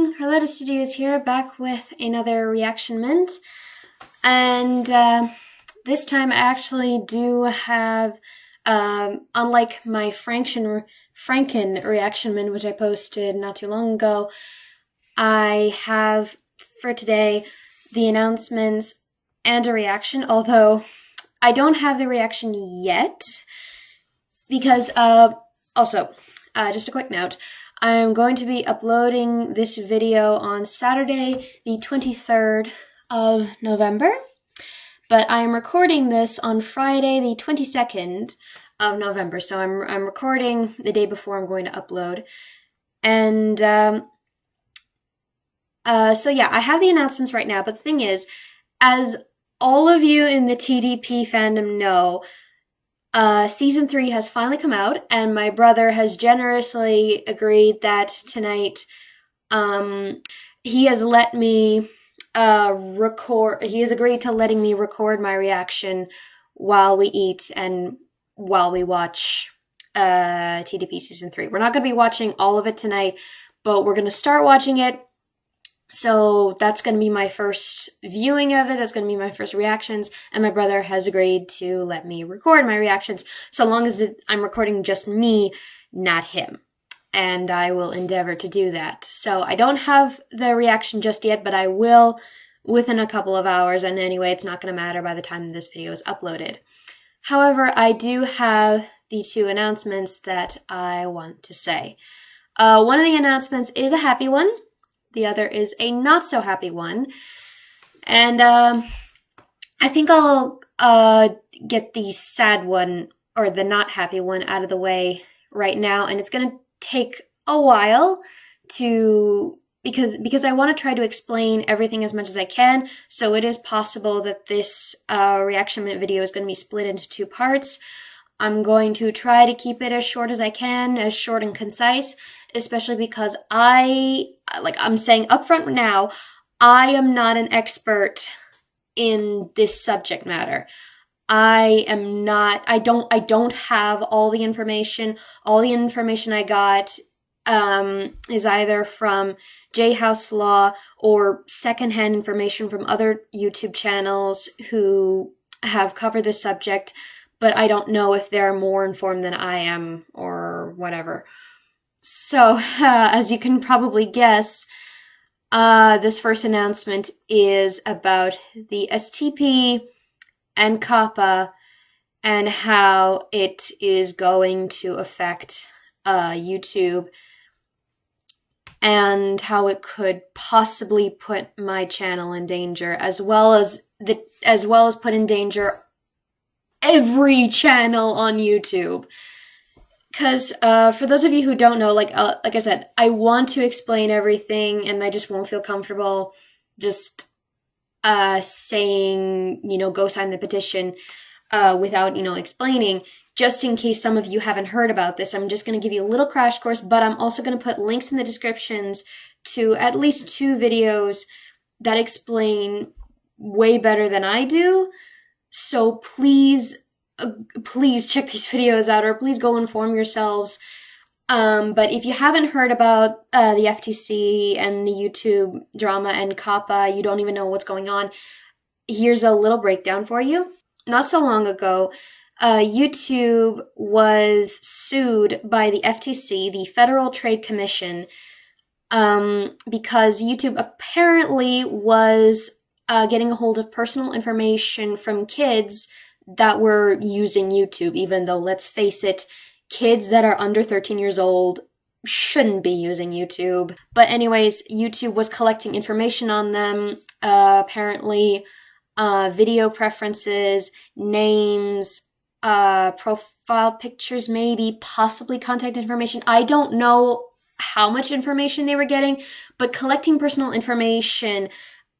morning, Carlotta Studios here, back with another reactionment. And this time I actually do have, unlike my Franken reactionment, which I posted not too long ago, I have for today the announcements and a reaction, although I don't have the reaction yet because, also, just a quick note, I'm going to be uploading this video on Saturday, the 23rd of November, but I'm recording this on Friday, the 22nd of November, so I'm recording the day before I'm going to upload. And so yeah, I have the announcements right now, but the thing is, as all of you in the TDP fandom know, Season 3 has finally come out, and my brother has generously agreed that tonight, he has let me he has agreed to letting me record my reaction while we eat and while we watch TDP Season 3. We're not going to be watching all of it tonight, but we're going to start watching it. So that's going to be my first viewing of it. That's going to be my first reactions. And my brother has agreed to let me record my reactions so long as I'm recording just me, not him. And I will endeavor to do that. So I don't have the reaction just yet, but I will within a couple of hours. And anyway, it's not going to matter by the time this video is uploaded. However, I do have the two announcements that I want to say. One of the announcements is a happy one. The other is a not so happy one. And I think I'll get the sad one, or the not happy one, out of the way right now. And it's going to take a while because I want to try to explain everything as much as I can. So it is possible that this reactionment video is going to be split into two parts. I'm going to try to keep it as short as I can, as short and concise, especially because I'm saying upfront now, I am not an expert in this subject matter. I don't have all the information. All the information I got is either from Ehasz Law or secondhand information from other YouTube channels who have covered this subject, but I don't know if they're more informed than I am or whatever. So, as you can probably guess, this first announcement is about the STP and COPPA and how it is going to affect YouTube and how it could possibly put my channel in danger, as well as put in danger every channel on YouTube. Because for those of you who don't know, like I said, I want to explain everything, and I just won't feel comfortable just saying, go sign the petition without, explaining. Just in case some of you haven't heard about this, I'm just going to give you a little crash course, but I'm also going to put links in the descriptions to at least two videos that explain way better than I do. So please check these videos out, or please go inform yourselves. But if you haven't heard about the FTC and the YouTube drama and COPPA, you don't even know what's going on, here's a little breakdown for you. Not so long ago, YouTube was sued by the FTC, the Federal Trade Commission, because YouTube apparently was getting a hold of personal information from kids that were using YouTube, even though, let's face it, kids that are under 13 years old shouldn't be using YouTube. But anyways, YouTube was collecting information on them, apparently video preferences, names, profile pictures, maybe, possibly contact information. I don't know how much information they were getting, but collecting personal information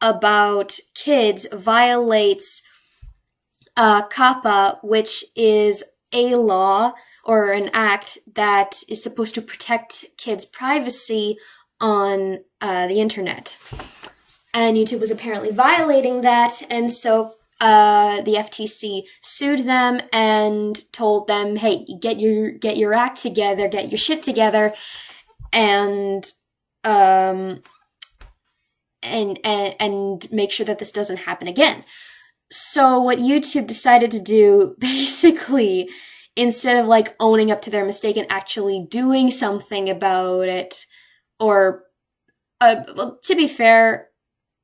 about kids violates COPPA, which is a law or an act that is supposed to protect kids' privacy on the internet. And YouTube was apparently violating that, and so the FTC sued them and told them, hey, get your act together, get your shit together, and and make sure that this doesn't happen again. So what YouTube decided to do, basically, instead of like owning up to their mistake and actually doing something about it, or well, to be fair,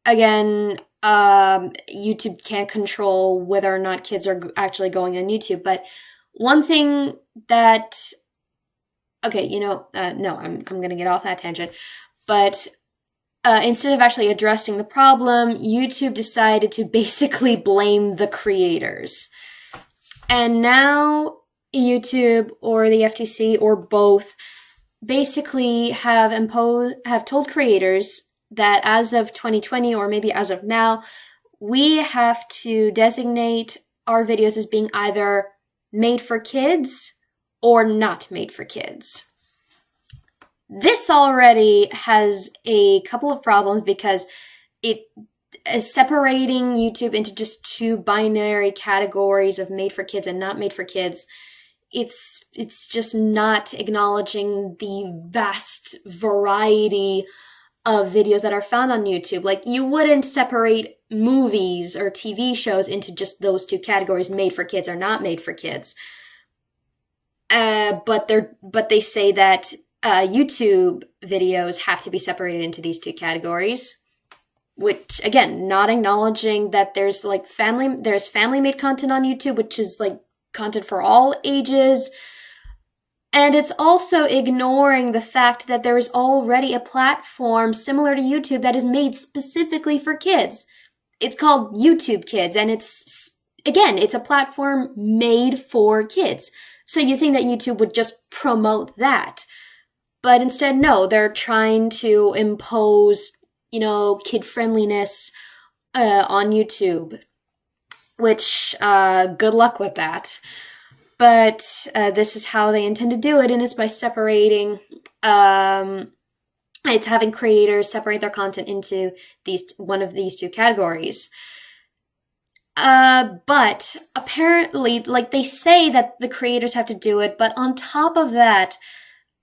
again, YouTube can't control whether or not kids are actually going on YouTube. But one thing that, okay, no, I'm gonna get off that tangent. But instead of actually addressing the problem, YouTube decided to basically blame the creators. And now YouTube or the FTC or both basically have told creators that as of 2020, or maybe as of now, we have to designate our videos as being either made for kids or not made for kids. This already has a couple of problems because it is separating YouTube into just two binary categories of made for kids and not made for kids. It's just not acknowledging the vast variety of videos that are found on YouTube. Like, you wouldn't separate movies or TV shows into just those two categories, made for kids or not made for kids. But they say that YouTube videos have to be separated into these two categories, which, again, not acknowledging that there's family-made content on YouTube, which is like content for all ages. And it's also ignoring the fact that there is already a platform similar to YouTube that is made specifically for kids. It's called YouTube Kids, and it's a platform made for kids. So you think that YouTube would just promote that. But instead, no, they're trying to impose, kid-friendliness on YouTube, which, good luck with that. But this is how they intend to do it, and it's by separating, it's having creators separate their content into one of these two categories. But apparently, like, they say that the creators have to do it, but on top of that,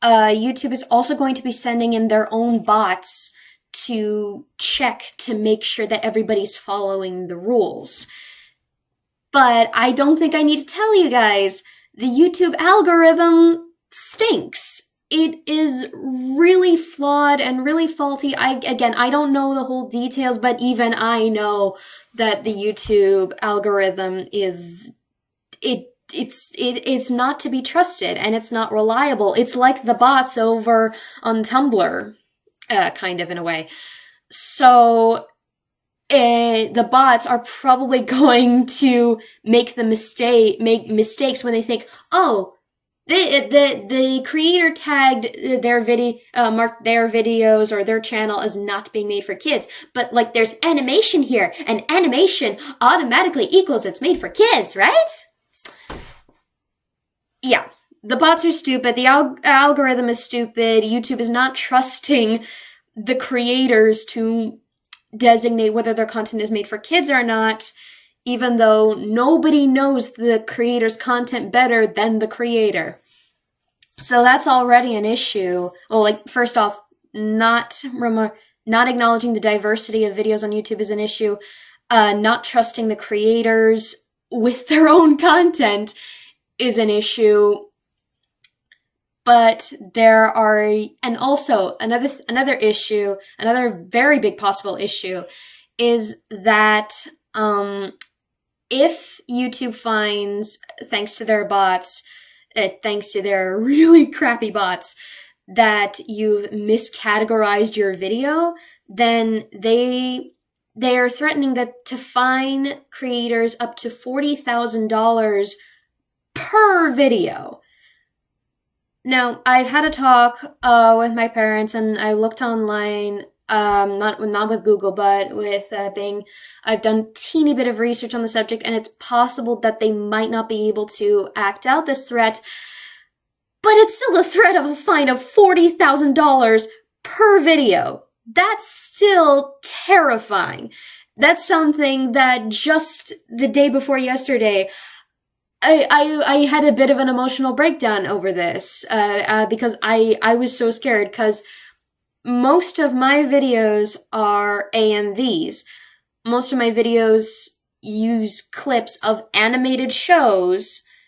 YouTube is also going to be sending in their own bots to check to make sure that everybody's following the rules. But I don't think I need to tell you guys, the YouTube algorithm stinks. It is really flawed and really faulty. I don't know the whole details, but even I know that the YouTube algorithm it's not to be trusted, and it's not reliable. It's like the bots over on Tumblr, kind of, in a way. So the bots are probably going to make mistakes when they think, oh, the creator tagged marked their videos or their channel as not being made for kids, but like there's animation here, and animation automatically equals it's made for kids, right? Yeah, the bots are stupid. The algorithm is stupid. YouTube is not trusting the creators to designate whether their content is made for kids or not, even though nobody knows the creator's content better than the creator. So that's already an issue. Well, like, first off, not acknowledging the diversity of videos on YouTube is an issue. Not trusting the creators with their own content is an issue. But and also another issue, another very big possible issue, is that if YouTube finds, thanks to their bots, thanks to their really crappy bots, that you've miscategorized your video, then they are threatening to fine creators up to $40,000 per video. Now, I've had a talk with my parents, and I looked online, not with Google, but with Bing. I've done a teeny bit of research on the subject, and it's possible that they might not be able to act out this threat, but it's still a threat of a fine of $40,000 per video. That's still terrifying. That's something that just the day before yesterday, I had a bit of an emotional breakdown over this, because I was so scared, because most of my videos are AMVs. Most of my videos use clips of animated shows